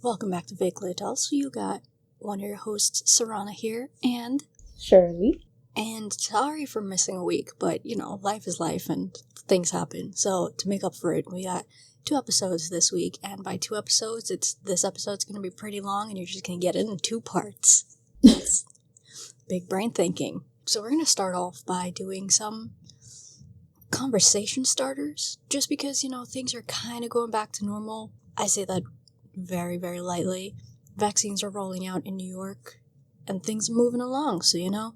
Welcome back to Vaguely Adults. You got one of your hosts, Sarana here, and Sherley. sorry for missing a week, but life is life and things happen. So to make up for it, we got 2 episodes this week, and by 2 episodes, this episode's going to be pretty long, and you're just going to get it in 2 parts. It's big brain thinking. So we're going to start off by doing some conversation starters, just because things are kind of going back to normal. I say that very, very lightly. Vaccines are rolling out in New York and things are moving along. So,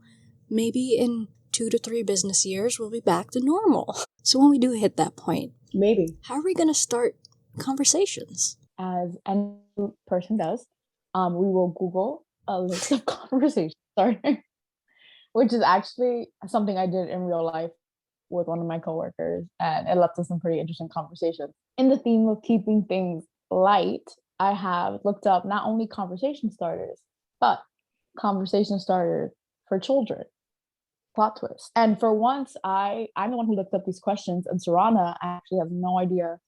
maybe in 2 to 3 business years, we'll be back to normal. So when we do hit that point, Maybe. how are we going to start conversations? As any person does, we will Google a list of conversation starters, which is actually something I did in real life with one of my coworkers, and it led to some pretty interesting conversations. In the theme of keeping things light, I have looked up not only conversation starters, but conversation starters for children. Plot twist. And for once, I'm the one who looked up these questions, and Sarana actually has no idea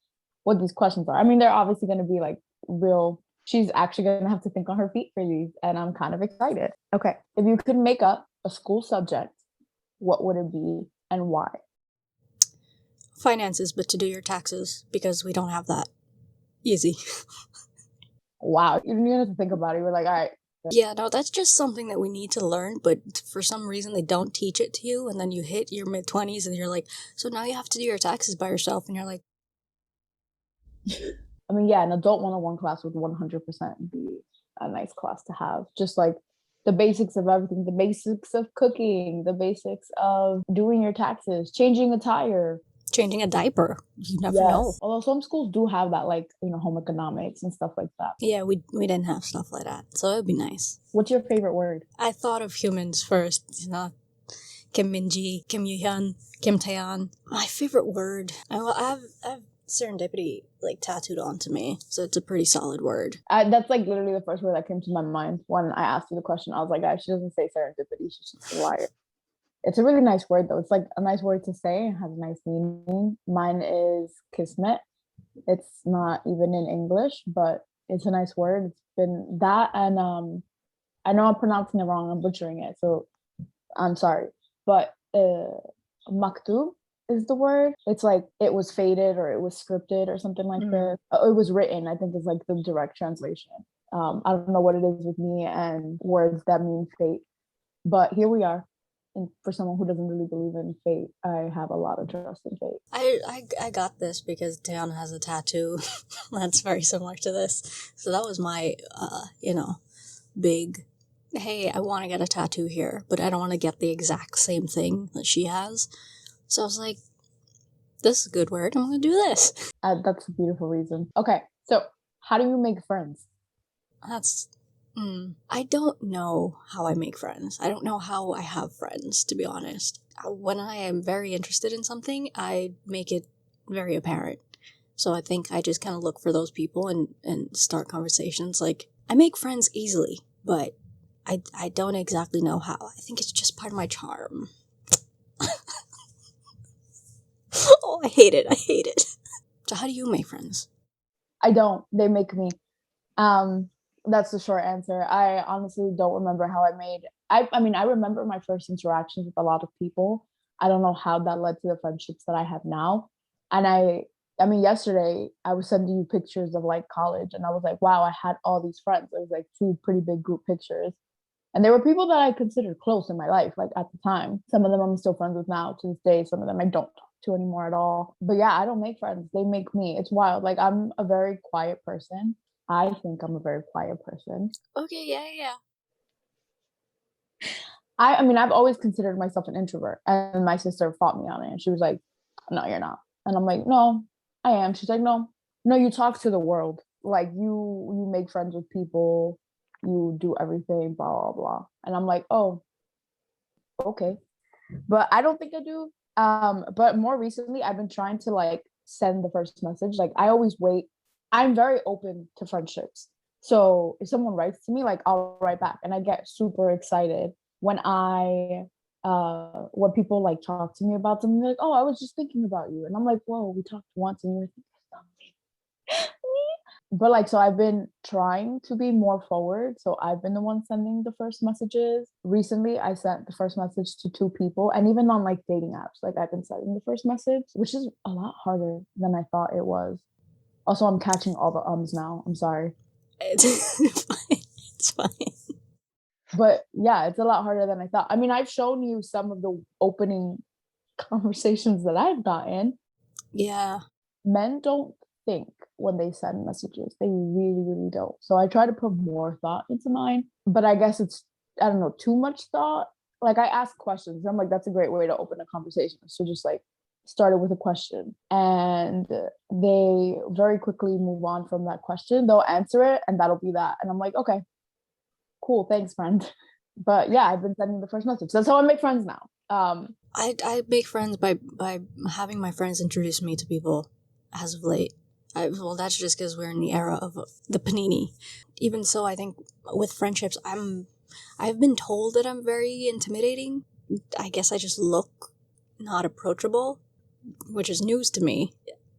what these questions are. I mean, they're obviously going to be like real. She's actually going to have to think on her feet for these, and I'm kind of excited. Okay, if you could make up a school subject, what would it be and why? Finances, but to do your taxes, because we don't have that. Easy. Wow, you didn't even have to think about it. You were like, all right. Yeah, no, that's just something that we need to learn, but for some reason they don't teach it to you, and then you hit your mid-20s and you're like, so now you have to do your taxes by yourself, and you're like, I mean, yeah, an adult 101 class would 100% be a nice class to have. Just like the basics of everything, the basics of cooking, the basics of doing your taxes, changing a tire. changing a diaper. You never know. Although some schools do have that, like, home economics and stuff like that. Yeah, we didn't have stuff like that, so it'd be nice. What's your favorite word? I thought of humans first, Kim Minji, Kim Yuhyun, Kim Taeyeon. My favorite word. I have serendipity tattooed onto me, so it's a pretty solid word. That's like literally the first word that came to my mind when I asked you the question. I was like, she doesn't say serendipity, she's just a liar. It's a really nice word, though. It's like a nice word to say. It has a nice meaning. Mine is kismet. It's not even in English, but it's a nice word. It's been that, and I know I'm pronouncing it wrong. I'm butchering it, so I'm sorry. But maktub is the word. It's like it was fated or it was scripted or something like this. It was written, I think, is like the direct translation. I don't know what it is with me and words that mean fate, but here we are. And for someone who doesn't really believe in fate, I have a lot of trust in fate. I got this because Taeyeon has a tattoo that's very similar to this. So that was my, big, hey, I want to get a tattoo here, but I don't want to get the exact same thing that she has. So I was like, this is a good word. I'm going to do this. That's a beautiful reason. Okay, so how do you make friends? I don't know how I make friends. I don't know how I have friends, to be honest. When I am very interested in something, I make it very apparent. So I think I just kind of look for those people and start conversations. Like, I make friends easily, but I don't exactly know how. I think it's just part of my charm. Oh, I hate it. So how do you make friends? I don't. They make me. That's the short answer. I honestly don't remember how I made. I mean, I remember my first interactions with a lot of people. I don't know how that led to the friendships that I have now. And I mean, yesterday I was sending you pictures of like college, and I was like, wow, I had all these friends. It was like 2 pretty big group pictures, and there were people that I considered close in my life, like at the time. Some of them I'm still friends with now to this day. Some of them I don't talk to anymore at all. But yeah, I don't make friends. They make me. It's wild. Like, I'm a very quiet person. I think I'm a very quiet person. Okay, yeah. I mean, I've always considered myself an introvert, and my sister fought me on it, and she was like, "No, you're not." And I'm like, "No, I am." She's like, "No, no, you talk to the world. Like, you make friends with people, you do everything, blah blah blah." And I'm like, "Oh, okay," but I don't think I do. But more recently, I've been trying to like send the first message. Like, I always wait. I'm very open to friendships. So if someone writes to me, like, I'll write back, and I get super excited when when people like talk to me about them. They're like, "Oh, I was just thinking about you," and I'm like, "Whoa, we talked once, and you're thinking about me." But like, so I've been trying to be more forward. So I've been the one sending the first messages. Recently, I sent the first message to two people, and even on like dating apps, like I've been sending the first message, which is a lot harder than I thought it was. Also, I'm catching all the ums now. I'm sorry. It's fine. It's fine. But yeah, it's a lot harder than I thought. I mean, I've shown you some of the opening conversations that I've gotten. Yeah. Men don't think when they send messages. They really, really don't. So I try to put more thought into mine, but I guess it's, I don't know, too much thought. Like I ask questions. I'm like, that's a great way to open a conversation. So just like start it with a question, and they very quickly move on from that question. They'll answer it and that'll be that. And I'm like, okay, cool, thanks, friend. But yeah, I've been sending the first message. That's how I make friends now. I make friends by having my friends introduce me to people as of late. Well, that's just because we're in the era of the panini. Even so, I think with friendships, I've been told that I'm very intimidating. I guess I just look not approachable, which is news to me.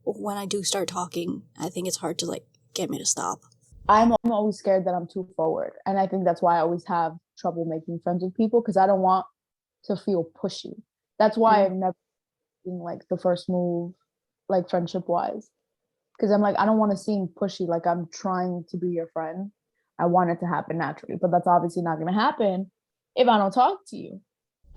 When I do start talking, I think it's hard to like get me to stop. I'm always scared that I'm too forward. And I think that's why I always have trouble making friends with people, because I don't want to feel pushy. That's why I've never been like the first move, like friendship wise. Because I'm like, I don't want to seem pushy, like I'm trying to be your friend. I want it to happen naturally, but that's obviously not going to happen if I don't talk to you.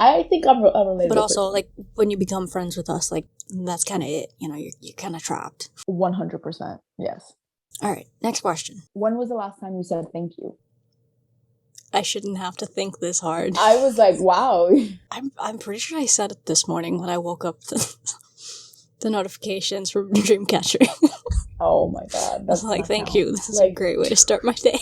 I think I'm a relatable But also, person. like, when you become friends with us, like, that's kind of it. You know, you're kind of trapped. 100%. Yes. All right, next question. When was the last time you said thank you? I shouldn't have to think this hard. I was like, wow. I'm pretty sure I said it this morning when I woke up to the notifications from Dreamcatcher. Oh my God. That's like, thank count. you. This is like, a great way to start my day.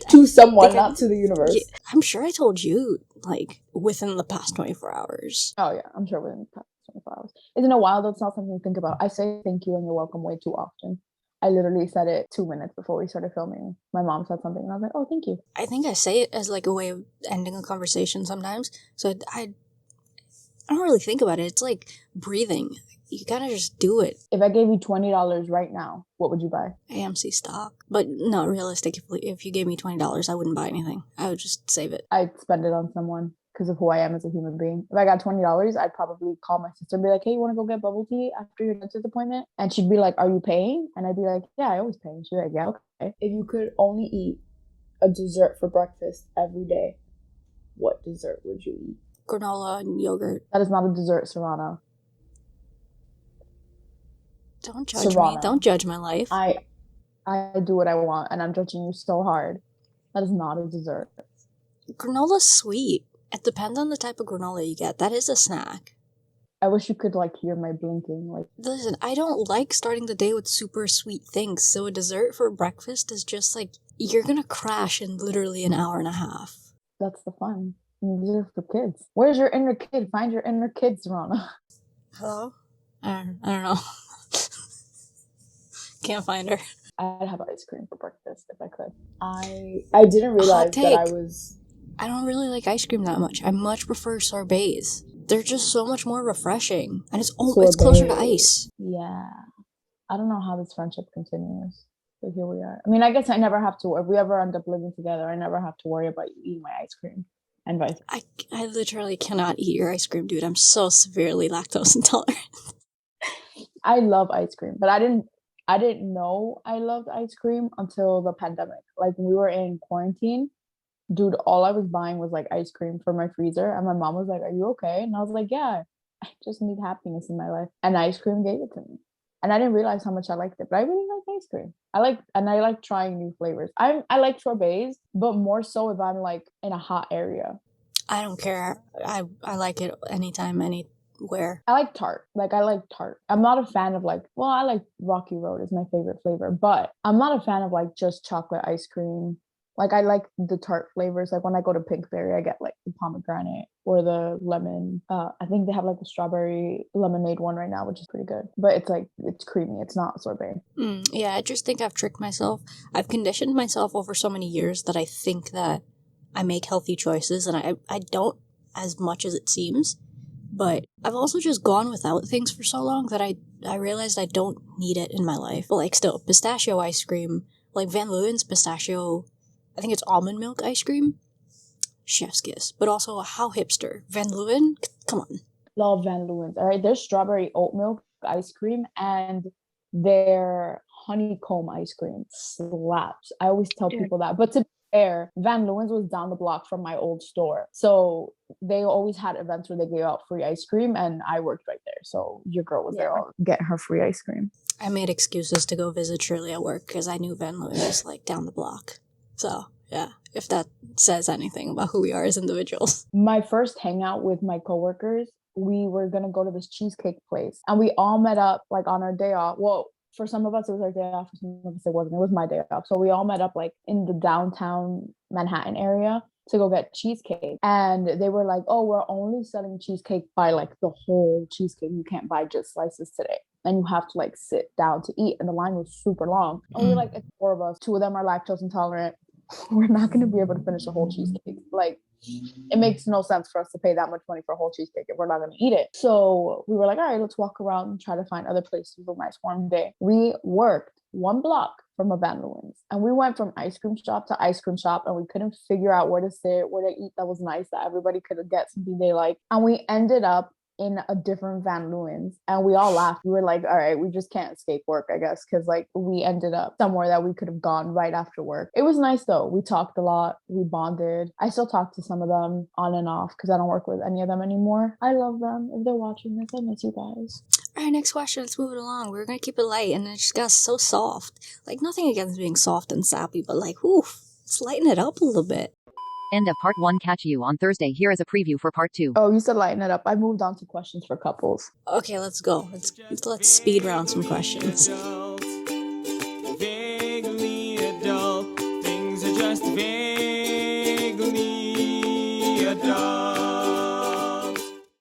to someone, not to the universe. Yeah, I'm sure I told you, like, within the past 24 hours. Oh yeah, I'm sure within the past 24 hours. Isn't it wild? It's not something to think about. I say thank you and you're welcome way too often. I literally said it 2 minutes before we started filming. My mom said something and I was like, oh, thank you. I think I say it as, like, a way of ending a conversation sometimes. So I don't really think about it. It's like breathing. You gotta just do it. If I gave you $20 right now, what would you buy? AMC stock. But not realistic. If you gave me $20, I wouldn't buy anything. I would just save it. I'd spend it on someone because of who I am as a human being. If I got $20, I'd probably call my sister and be like, hey, you want to go get bubble tea after your dentist appointment? And she'd be like, are you paying? And I'd be like, yeah, I always pay. And she'd be like, yeah, okay. If you could only eat a dessert for breakfast every day, what dessert would you eat? Granola and yogurt. That is not a dessert, Sarana. Don't judge me. Don't judge my life. I do what I want, and I'm judging you so hard. That is not a dessert. Granola's sweet. It depends on the type of granola you get. That is a snack. I wish you could like hear my blinking. Like, listen, I don't like starting the day with super sweet things. So a dessert for breakfast is just like you're gonna crash in literally an hour and a half. That's the fun. These are for kids. Where's your inner kid? Find your inner kid, Serana. Hello? I don't know. Can't find her. I'd have ice cream for breakfast if I could. I didn't realize that I was... I don't really like ice cream that much. I much prefer sorbets. They're just so much more refreshing. And it's closer to ice. Yeah. I don't know how this friendship continues. But here we are. I mean, I guess I never have to... If we ever end up living together, I never have to worry about you eating my ice cream. And vice versa. I literally cannot eat your ice cream, dude. I'm so severely lactose intolerant. I love ice cream, but I didn't know I loved ice cream until the pandemic. Like when we were in quarantine, dude, all I was buying was like ice cream for my freezer. And my mom was like, are you okay? And I was like, yeah, I just need happiness in my life. And ice cream gave it to me. And I didn't realize how much I liked it, but I really like ice cream. I like trying new flavors. I like sorbets, but more so if I'm like in a hot area. I don't care. I like it anytime, anywhere. I like tart. I'm not a fan of like, well, I like Rocky Road is my favorite flavor, but I'm not a fan of like just chocolate ice cream. Like I like the tart flavors. Like when I go to Pinkberry, I get like the pomegranate or the lemon. I think they have like the strawberry lemonade one right now, which is pretty good. But it's like, it's creamy. It's not sorbet. Yeah, I just think I've tricked myself. I've conditioned myself over so many years that I think that I make healthy choices, and I don't as much as it seems. But I've also just gone without things for so long that I realized I don't need it in my life. But like still, pistachio ice cream, like Van Leeuwen's pistachio, I think it's almond milk ice cream. Chef's kiss. But also, how hipster. Van Leeuwen? Come on. Love Van Leeuwen's. All right, there's strawberry oat milk ice cream and their honeycomb ice cream slaps. I always tell people that. But to be fair, Van Leeuwen's was down the block from my old store. So they always had events where they gave out free ice cream and I worked right there. So your girl was there all getting her free ice cream. I made excuses to go visit Shirley at work because I knew Van Leeuwen was like down the block. So yeah, if that says anything about who we are as individuals. My first hangout with my coworkers, we were going to go to this cheesecake place and we all met up like on our day off. Well, for some of us it was our day off, for some of us it wasn't. It was my day off. So we all met up like in the downtown Manhattan area to go get cheesecake. And they were like, oh, we're only selling cheesecake by like the whole cheesecake. You can't buy just slices today. And you have to like sit down to eat. And the line was super long. And we were like, it's 4 of us. 2 of them are lactose intolerant. We're not going to be able to finish a whole cheesecake. Like, it makes no sense for us to pay that much money for a whole cheesecake if we're not going to eat it. So we were like, all right, let's walk around and try to find other places for a nice warm day. We worked 1 block from a Van Leeuwen's and we went from ice cream shop to ice cream shop and we couldn't figure out where to sit, where to eat that was nice, that everybody could get something they like. And we ended up in a different Van Leeuwen's and we all laughed. We were like, all right, we just can't escape work, I guess, because like we ended up somewhere that we could have gone right after work. It was nice though. We talked a lot. We bonded. I still talk to some of them on and off because I don't work with any of them anymore. I love them. If they're watching this, I miss you guys. All right, next question. Let's move it along. We're going to keep it light and it just got so soft. Like nothing against being soft and sappy, but like, oof, let's lighten it up a little bit. End of part 1. Catch you on Thursday. Here is a preview for part 2. Oh, you said lighten it up. I moved on to questions for couples. Okay, let's go. Let's speed round some questions.